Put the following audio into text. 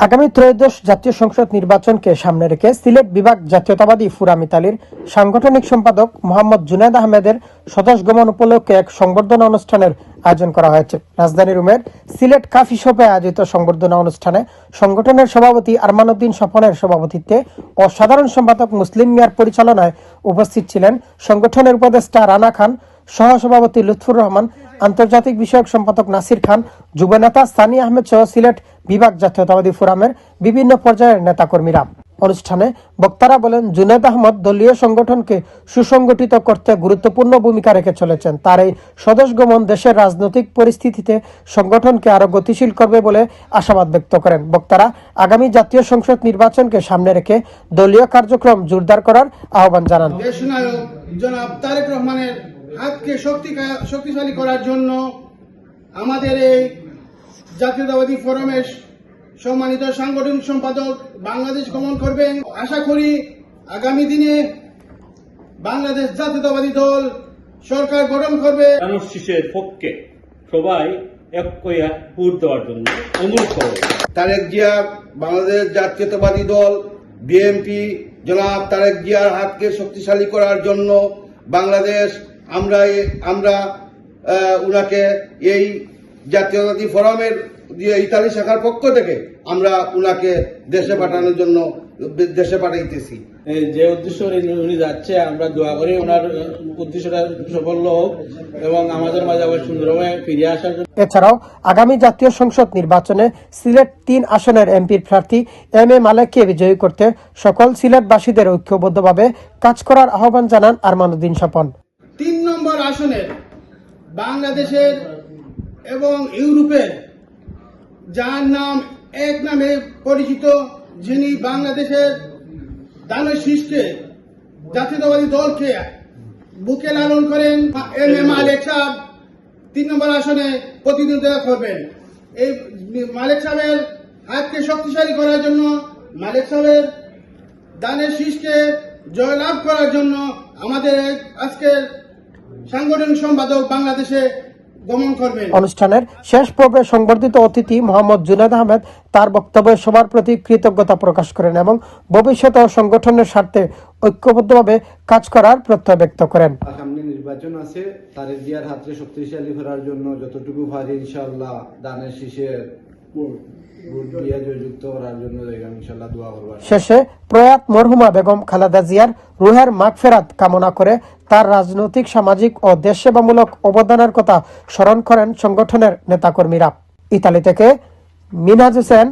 আগামী ত্রয়োদশ জাতীয় সংসদ নির্বাচনকে সামনে রেখে সিলেট বিভাগ জাতীয়তাবাদী ফোরাম ইতালির সাংগঠনিক সম্পাদক মোহাম্মদ জুনেদ আহমেদের স্বদেশ গমন উপলক্ষে এক সংবর্ধনা অনুষ্ঠানের আয়োজন করা হয়েছে। রাজধানী রুমের সিলেট কাফি শপে আয়োজিত সংবর্ধনা অনুষ্ঠানে সংগঠনের সভাপতি আরমান উদ্দিন স্বপনের সভাপতিত্বে ও সাধারণ সম্পাদক মুসলিম মিয়ার পরিচালনায় উপস্থিত ছিলেন সংগঠনের উপদেষ্টা রানা খান, সহসভাপতি লুৎফুর রহমান, আন্তর্জাতিক বিষয়ক সম্পাদক নাসির খান, যুবনেতা সানি আহমেদ সহ সিলেট বিভাগ জাতীয়তাবাদী ফোরামের বিভিন্ন পর্যায়ের নেতাকর্মীরা। অনুষ্ঠানে বক্তারা বলেন, জুনেদ আহমদ দলীয় সংগঠনকে সুসংগঠিত করতে গুরুত্বপূর্ণ ভূমিকা রেখে চলেছেন। তার এই স্বদেশ গমন দেশের রাজনৈতিক পরিস্থিতিতে সংগঠনকে আরো গতিশীল করবে বলে আশাবাদ ব্যক্ত করেন। বক্তারা আগামী জাতীয় সংসদ নির্বাচনকে সামনে রেখে দলীয় কার্যক্রম জোরদার করার আহ্বান জানান। দেশনায়ক জনাব তারেক রহমানের হাতকে শক্তিশালী করার জন্য আমাদের এই জাতীয়তাবাদী ফোরামের সম্মানিত সাংগঠনিক সম্পাদক বাংলাদেশ গমন করবেন। আশা করি আগামী দিনে বাংলাদেশ জাতীয়তাবাদী দল সরকার গঠন করবে। শীষের পক্ষে সবাই এক কইয়া ভোট দেওয়ার জন্য অনুরোধ করব। তারেক জিয়া বাংলাদেশ জাতীয়তাবাদী দল বিএনপি জনাব তারেক জিয়ার হাতকে শক্তিশালী করার জন্য বাংলাদেশ আমরা উনাকে এই জাতীয়তাবাদী ফোরামের ইতালি শাখার পক্ষ থেকে আমরা উনাকে দেশে পাঠানোর জন্য দেশে পাঠাইতেছি। যে উদ্দেশ্য উনি যাচ্ছে, আমরা দোয়া করি ওনার উদ্দেশ্যটা সফল হোক এবং আমাদের মাঝে আবার সুন্দরভাবে ফিরে আসার জন্য। এছাড়াও আগামী জাতীয় সংসদ নির্বাচনে সিলেট 3 আসনের এমপির প্রার্থী এম এ মালেককে বিজয়ী করতে সকল সিলেটবাসীদের ঐক্যবদ্ধভাবে কাজ করার আহ্বান জানান আরমান উদ্দিন স্বপন। 3 নম্বর আসনের বাংলাদেশের এবং ইউরোপের যার নাম এক নামে পরিচিত, যিনি বাংলাদেশের দানের শীর্ষে জাতীয়তাবাদী দলকে বুকে লালন করেন, এম এ মালেক সাহেব 3 নম্বর আসনে প্রতিদ্বন্দ্বিতা করবেন। এই মালেক সাহেবের হাতকে শক্তিশালী করার জন্য, মালেক সাহেবের দানের শীর্ষে জয়লাভ করার জন্য আমাদের আজকের সাংগঠনিক সম্পাদক বাংলাদেশে গমন করবেন। অনুষ্ঠানের শেষ পর্বে সংবর্ধিত অতিথি মোহাম্মদ জুনেদ আহমেদ তার বক্তব্যে সবার প্রতি কৃতজ্ঞতা প্রকাশ করেন এবং ভবিষ্যতে সংগঠনের স্বার্থে ঐক্যবদ্ধভাবে কাজ করার প্রত্যয় ব্যক্ত করেন। সামনে নির্বাচন আছে, তারেক জিয়ার হাতকে শক্তিশালী করার জন্য যতটুকু পারি ইনশাআল্লাহ দানের শীষের শেষে প্রয়াত মরহুমা বেগম খালেদা জিয়ার রুহের মাগফিরাত কামনা করে তার রাজনৈতিক, সামাজিক ও দেশসেবামূলক অবদানের কথা স্মরণ করেন সংগঠনের নেতাকর্মীরা। ইতালি থেকে মিনহাজ হোসেন,